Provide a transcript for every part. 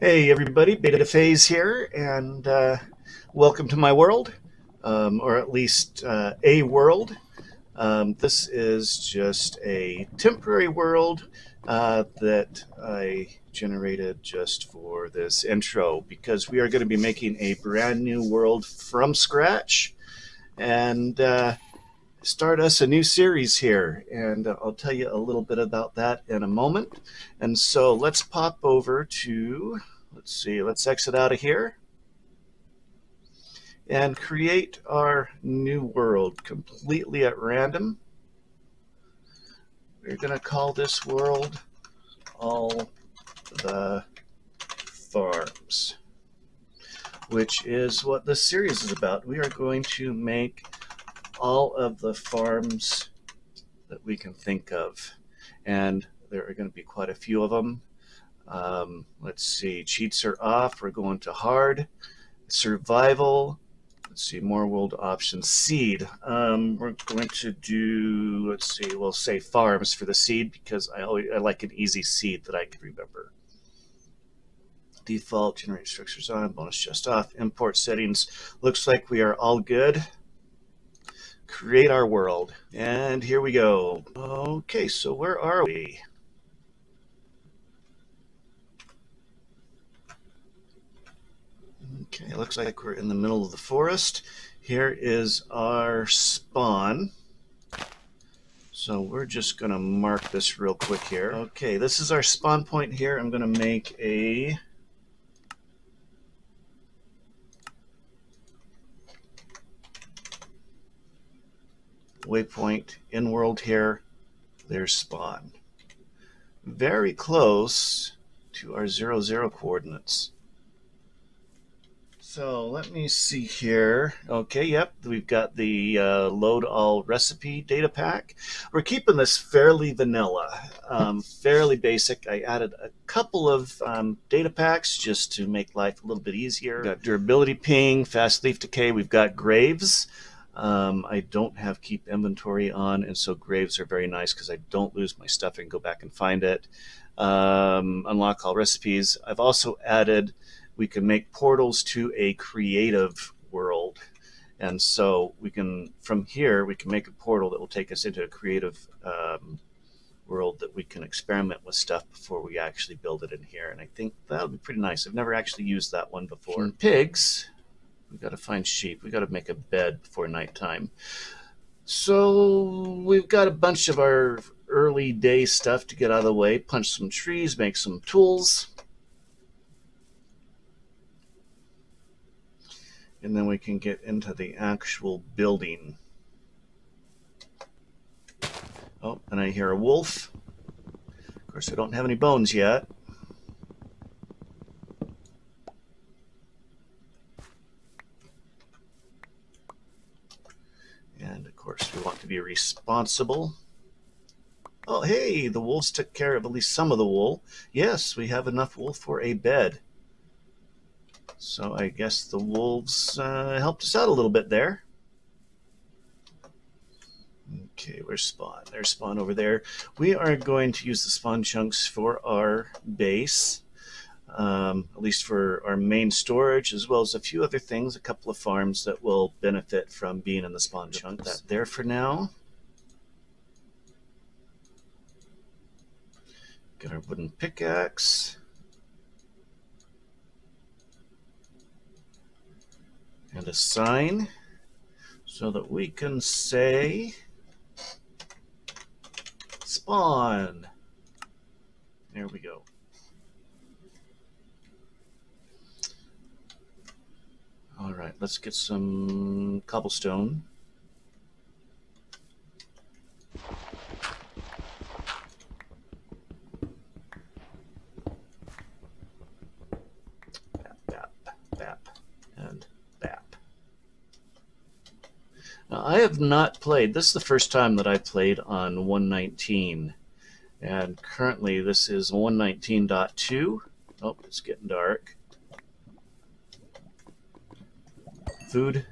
Hey everybody, Beta Phase here, and welcome to my world, or at least a world. This is just a temporary world that I generated just for this intro because we are going to be making a brand new world from scratch and start us a new series here. And I'll tell you a little bit about that in a moment. And so let's pop over to, let's see, let's exit out of here and create our new world completely at random. We're going to call this world All the Farms, which is what this series is about. We are going to make all of the farms that we can think of, and there are going to be quite a few of them. Let's see, cheats are off. We're going to hard. Survival. Let's see, more world options. Seed. We're going to do, let's see, we'll say farms for the seed because I like an easy seed that I can remember. Default, generate structures on, bonus just off. Import settings. Looks like we are all good. Create our world. And here we go. Okay, so where are we? Okay, looks like we're in the middle of the forest. Here is our spawn. So we're just going to mark this real quick here. Okay, this is our spawn point here. I'm going to make a waypoint in world here. There's spawn. Very close to our 0, 0 coordinates. So let me see here. Okay, yep, we've got the load all recipe data pack. We're keeping this fairly vanilla, fairly basic. I added a couple of data packs just to make life a little bit easier. We've got durability ping, fast leaf decay. We've got graves. I don't have keep inventory on, and so graves are very nice because I don't lose my stuff and go back and find it. Unlock all recipes. I've also added, we can make portals to a creative world. And so we can, from here, we can make a portal that will take us into a creative world that we can experiment with stuff before we actually build it in here. And I think that'll be pretty nice. I've never actually used that one before. And pigs, we've got to find sheep. We've got to make a bed before nighttime. So we've got a bunch of our early day stuff to get out of the way. Punch some trees, make some tools. And then we can get into the actual building. Oh, and I hear a wolf. Of course, I don't have any bones yet. And of course, we want to be responsible. Oh, hey, the wolves took care of at least some of the wool. Yes, we have enough wool for a bed. So I guess the wolves helped us out a little bit there. Okay, where's spawn? There's spawn over there. We are going to use the spawn chunks for our base, at least for our main storage, as well as a few other things, a couple of farms that will benefit from being in the spawn chunks. That there for now. Got our wooden pickaxe. And a sign so that we can say spawn. There we go. All right, let's get some cobblestone. Bap, bap, bap, and bap. Now, I have not played, this is the first time that I played on 1.19, and currently this is 1.19.2. Oh, it's getting dark. Food.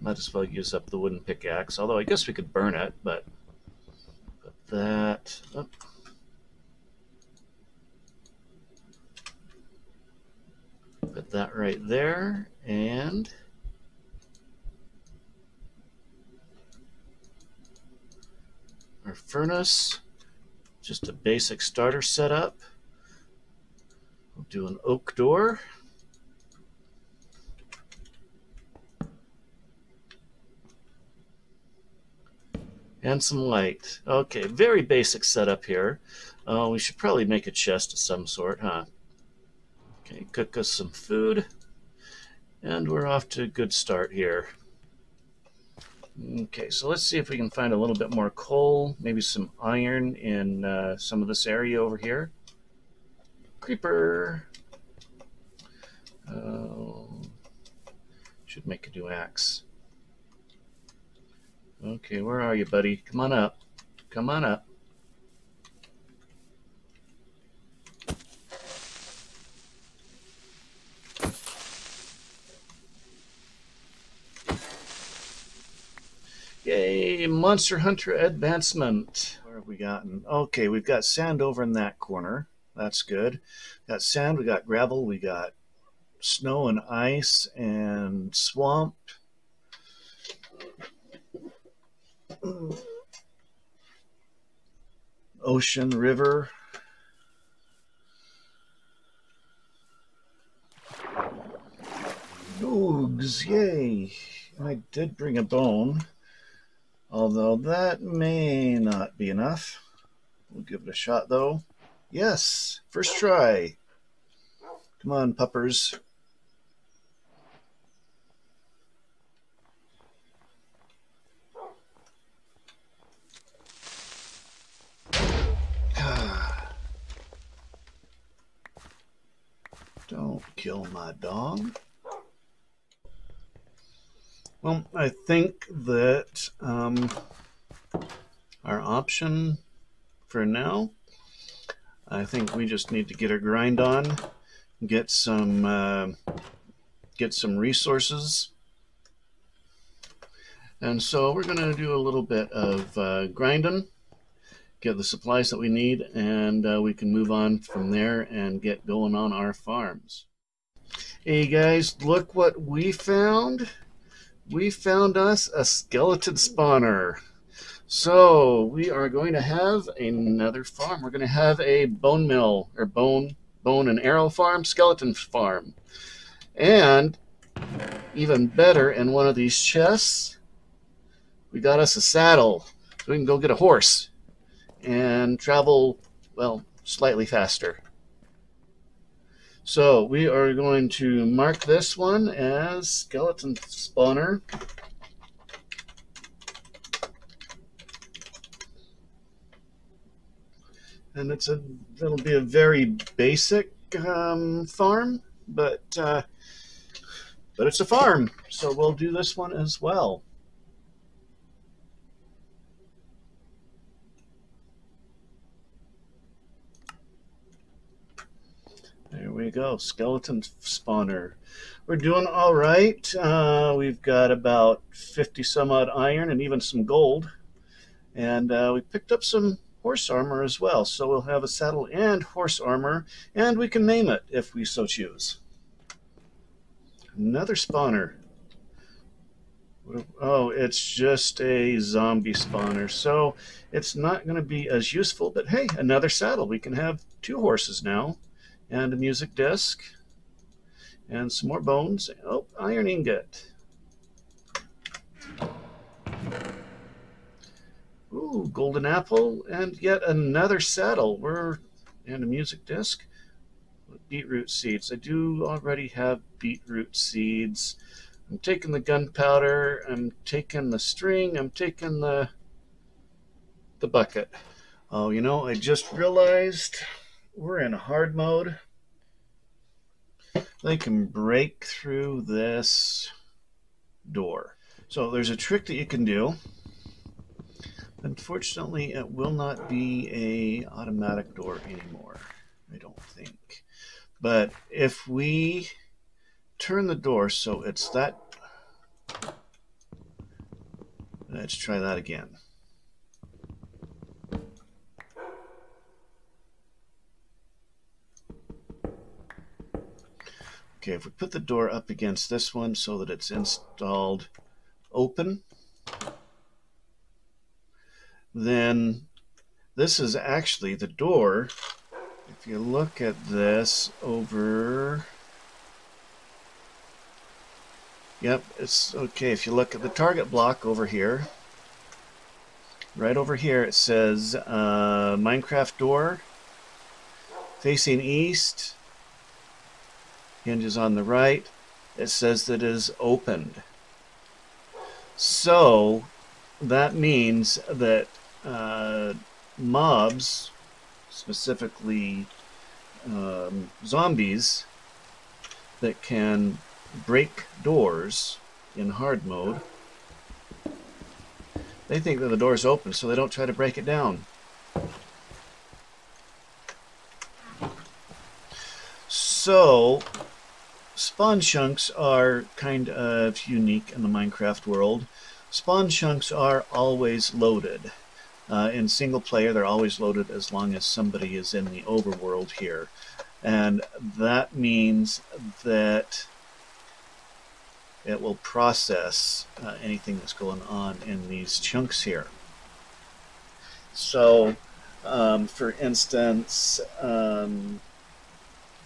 Might as well use up the wooden pickaxe, although I guess we could burn it, but put that up. Put that right there, and our furnace, just a basic starter setup. We'll do an oak door. And some light. Okay, very basic setup here. We should probably make a chest of some sort, huh? Okay, cook us some food. And we're off to a good start here. Okay, so let's see if we can find a little bit more coal, maybe some iron in some of this area over here. Creeper! Should make a new axe. Okay, where are you, buddy? Come on up. Come on up. Yay, Monster Hunter advancement. Where have we gotten? Okay, we've got sand over in that corner. That's good. Got sand, we got gravel, we got snow and ice and swamp. Ocean, river. Oogs, yay. I did bring a bone, although that may not be enough. We'll give it a shot, though. Yes, first try. Come on, puppers. Don't kill my dog. Well, I think that our option for now, I think we just need to get our grind on, get some resources. And so we're going to do a little bit of grinding, get the supplies that we need, and we can move on from there and get going on our farms. Hey guys, look what we found. We found us a skeleton spawner. So we are going to have another farm. We're going to have a bone mill, or bone and arrow farm, skeleton farm. And even better, in one of these chests, we got us a saddle. So we can go get a horse and travel, well, slightly faster. So we are going to mark this one as skeleton spawner. And it'll be a very basic farm, but it's a farm, so we'll do this one as well. There we go, skeleton spawner. We're doing all right. We've got about 50 some odd iron and even some gold. And we picked up some horse armor as well. So we'll have a saddle and horse armor, and we can name it if we so choose. Another spawner. Oh, it's just a zombie spawner. So it's not going to be as useful, but hey, another saddle. We can have 2 horses now. And a music disc, and some more bones. Oh, iron ingot. Ooh, golden apple, and yet another saddle. And a music disc. Beetroot seeds. I do already have beetroot seeds. I'm taking the gunpowder. I'm taking the string. I'm taking the bucket. Oh, you know, I just realized we're in hard mode. They can break through this door. So there's a trick that you can do. Unfortunately, it will not be a automatic door anymore, I don't think. But if we turn the door so it's that, let's try that again. Okay, if we put the door up against this one so that it's installed open, then this is actually the door. If you look at this over, yep, it's okay. If you look at the target block over here, right over here, it says Minecraft door facing east, hinges on the right. It says that it is opened. So that means that mobs, specifically zombies, that can break doors in hard mode, they think that the door is open, so they don't try to break it down. So spawn chunks are kind of unique in the Minecraft world. Spawn chunks are always loaded. In single player, they're always loaded as long as somebody is in the overworld here. And that means that it will process anything that's going on in these chunks here. So, for instance,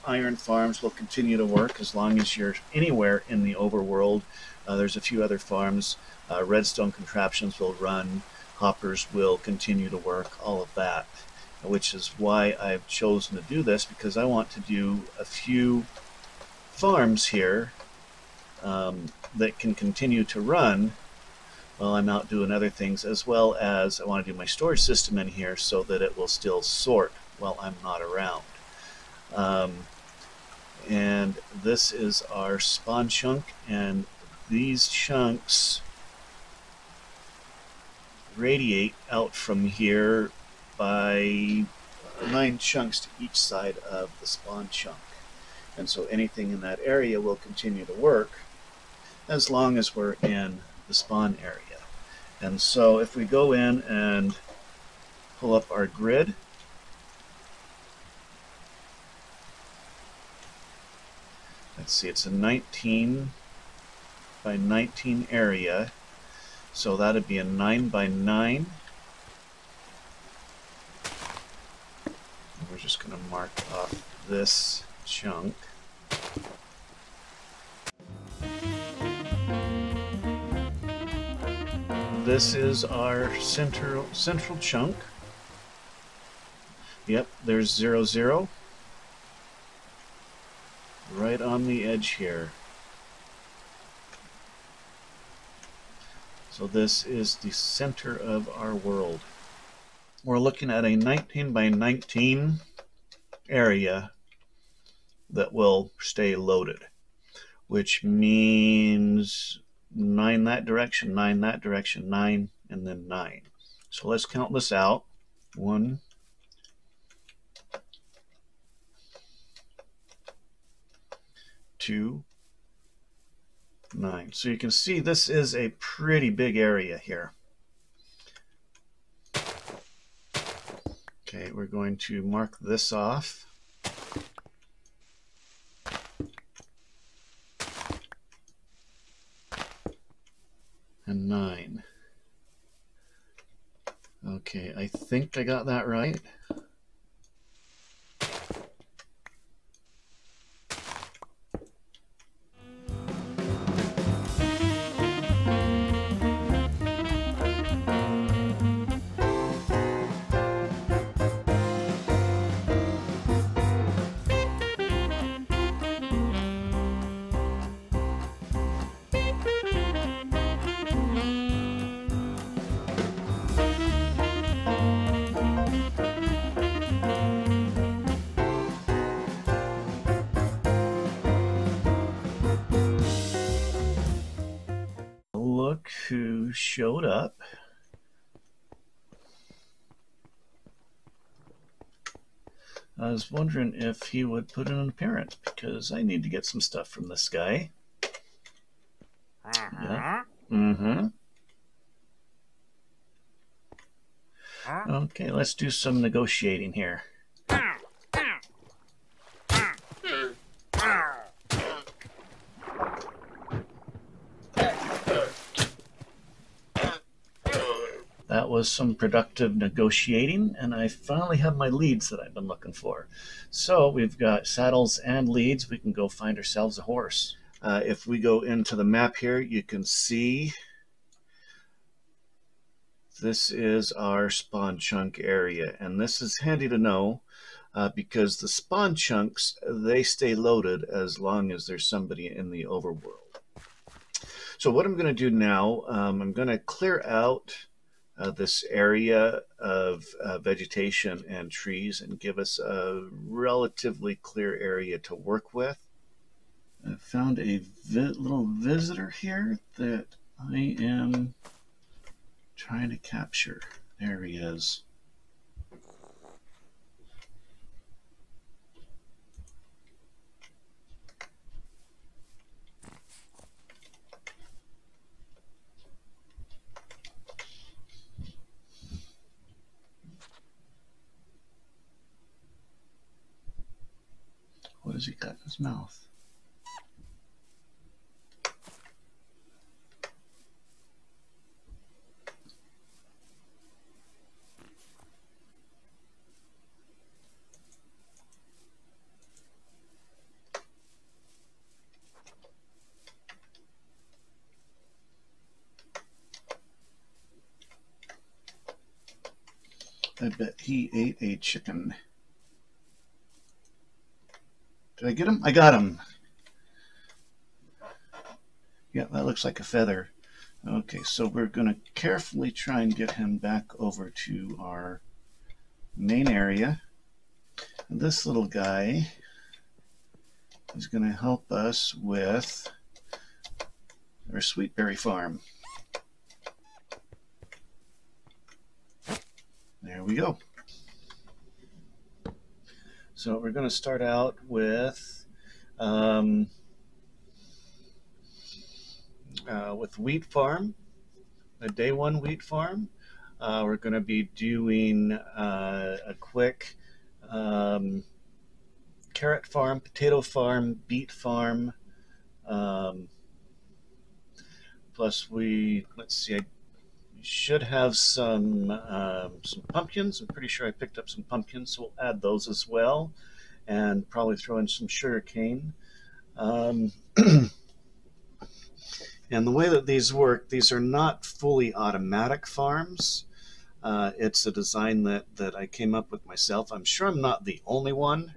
iron farms will continue to work as long as you're anywhere in the overworld. There's a few other farms. Redstone contraptions will run. Hoppers will continue to work, all of that, which is why I've chosen to do this, because I want to do a few farms here that can continue to run while I'm out doing other things, as well as I want to do my storage system in here so that it will still sort while I'm not around. And this is our spawn chunk, and these chunks radiate out from here by 9 chunks to each side of the spawn chunk. And so anything in that area will continue to work as long as we're in the spawn area. And so if we go in and pull up our grid, let's see, it's a 19 by 19 area. So that'd be a 9 by 9. We're just going to mark off this chunk. This is our central chunk. Yep, there's 0, 0. Right on the edge here. So this is the center of our world. We're looking at a 19 by 19 area that will stay loaded, which means 9 that direction, 9 that direction, 9, and then 9. So let's count this out. 1, 2, 9. So you can see this is a pretty big area here. Okay, we're going to mark this off. And 9. Okay, I think I got that right. Look who showed up. I was wondering if he would put in an appearance, because I need to get some stuff from this guy. Yeah. Okay, let's do some negotiating here. That was some productive negotiating, and I finally have my leads that I've been looking for. So we've got saddles and leads. We can go find ourselves a horse. If we go into the map here, you can see this is our spawn chunk area, and this is handy to know because the spawn chunks, they stay loaded as long as there's somebody in the overworld. So what I'm going to do now, I'm going to clear out this area of vegetation and trees and give us a relatively clear area to work with. I found a little visitor here that I am trying to capture. There he is. What has he got in his mouth? I bet he ate a chicken. Did I get him? I got him. Yeah, that looks like a feather. Okay, so we're going to carefully try and get him back over to our main area. And this little guy is going to help us with our sweetberry farm. There we go. So we're going to start out with wheat farm, a day one wheat farm. We're going to be doing a quick carrot farm, potato farm, beet farm. Plus let's see, I should have some pumpkins. I'm pretty sure I picked up some pumpkins, so we'll add those as well, and probably throw in some sugar cane. And the way that these work, these are not fully automatic farms. It's a design that I came up with myself. I'm sure I'm not the only one,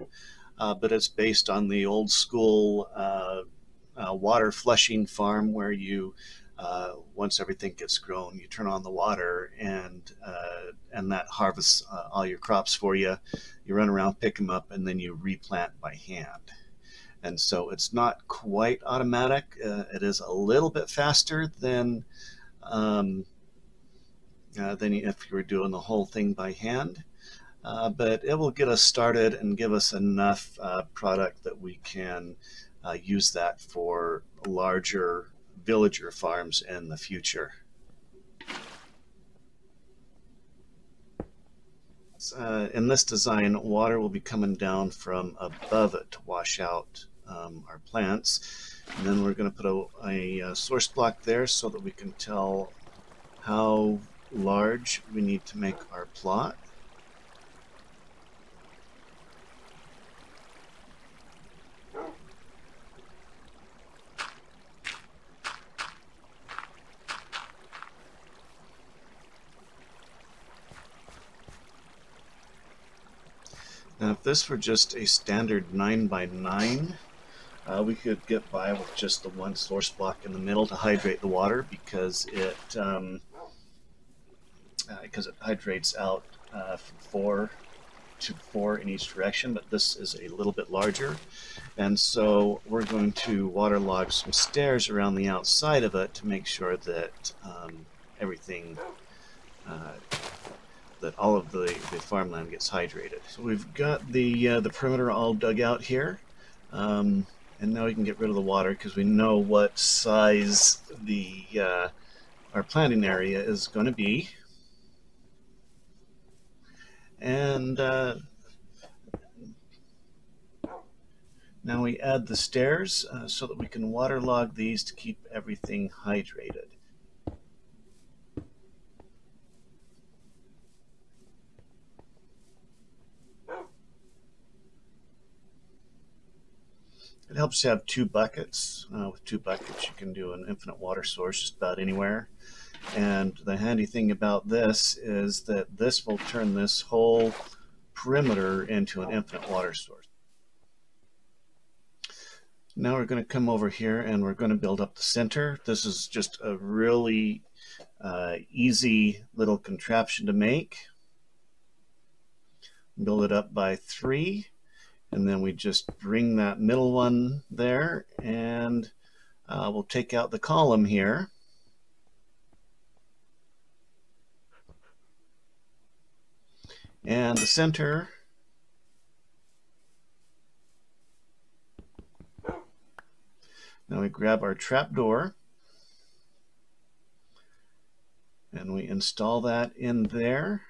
but it's based on the old school water flushing farm where you, once everything gets grown, you turn on the water and that harvests all your crops for you. You run around, pick them up, and then you replant by hand. And so it's not quite automatic. It is a little bit faster than if you were doing the whole thing by hand. But it will get us started and give us enough product that we can use that for larger villager farms in the future. In this design, water will be coming down from above it to wash out our plants. And then we're going to put a source block there so that we can tell how large we need to make our plot. Now, if this were just a standard 9x9, we could get by with just the one source block in the middle to hydrate the water because it hydrates out from 4 to 4 in each direction, but this is a little bit larger. And so we're going to waterlog some stairs around the outside of it to make sure that everything that all of the farmland gets hydrated. So we've got the perimeter all dug out here, and now we can get rid of the water because we know what size our planting area is going to be. And now we add the stairs so that we can waterlog these to keep everything hydrated. It helps to have 2 buckets. With 2 buckets, you can do an infinite water source just about anywhere. And the handy thing about this is that this will turn this whole perimeter into an infinite water source. Now we're going to come over here and we're going to build up the center. This is just a really easy little contraption to make. Build it up by 3, and then we just bring that middle one there, and we'll take out the column here. And the center, now we grab our trapdoor and we install that in there,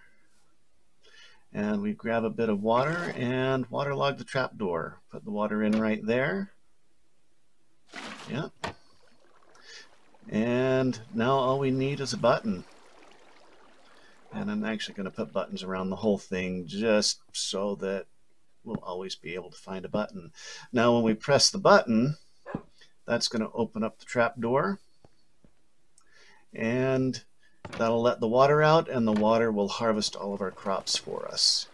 and we grab a bit of water and waterlog the trapdoor. Put the water in right there. Yep. And now all we need is a button. And I'm actually going to put buttons around the whole thing just so that we'll always be able to find a button. Now when we press the button, that's going to open up the trapdoor, and that'll let the water out, and the water will harvest all of our crops for us.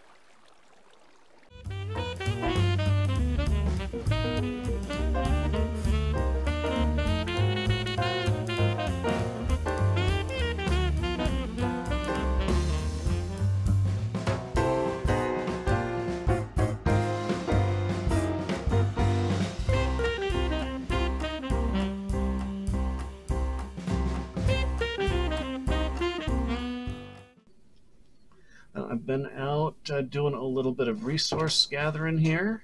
I've been out doing a little bit of resource gathering here.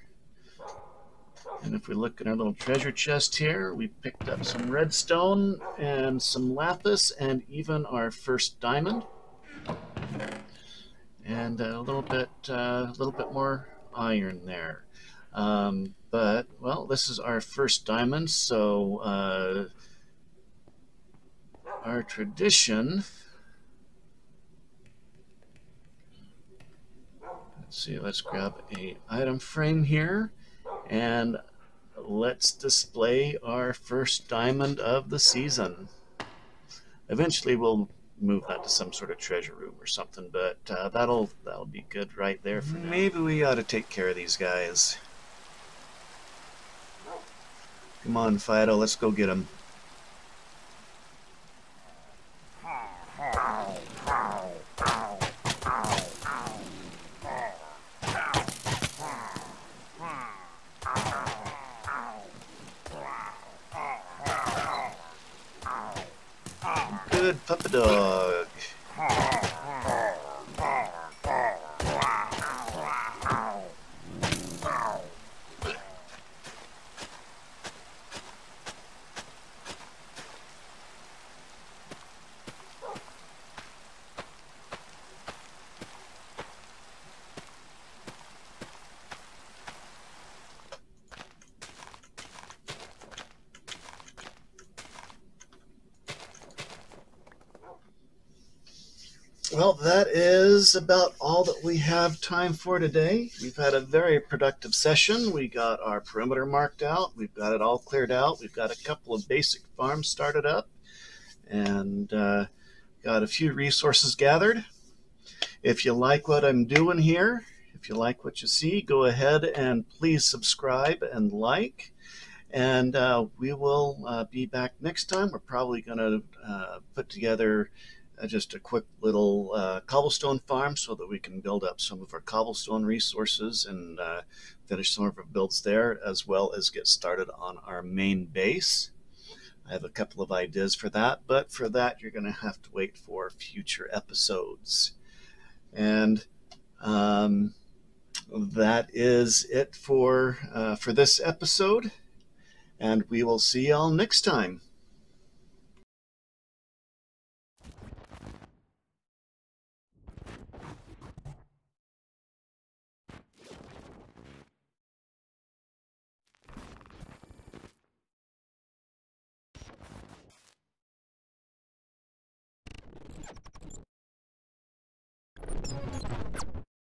And if we look at our little treasure chest here, we picked up some redstone and some lapis and even our first diamond. And a little bit more iron there. But, well, this is our first diamond, so our tradition... Let's see, let's grab a item frame here, and let's display our first diamond of the season. Eventually we'll move that to some sort of treasure room or something, but that'll be good right there for now. Maybe we ought to take care of these guys. Come on, Fido, let's go get them. Good puppy dog. Well, that is about all that we have time for today. We've had a very productive session. We got our perimeter marked out. We've got it all cleared out. We've got a couple of basic farms started up, and got a few resources gathered. If you like what I'm doing here, if you like what you see, go ahead and please subscribe and like. And we will be back next time. We're probably going to put together just a quick little cobblestone farm so that we can build up some of our cobblestone resources and finish some of our builds there, as well as get started on our main base. I have a couple of ideas for that, but for that you're going to have to wait for future episodes. And that is it for this episode, and we will see y'all next time.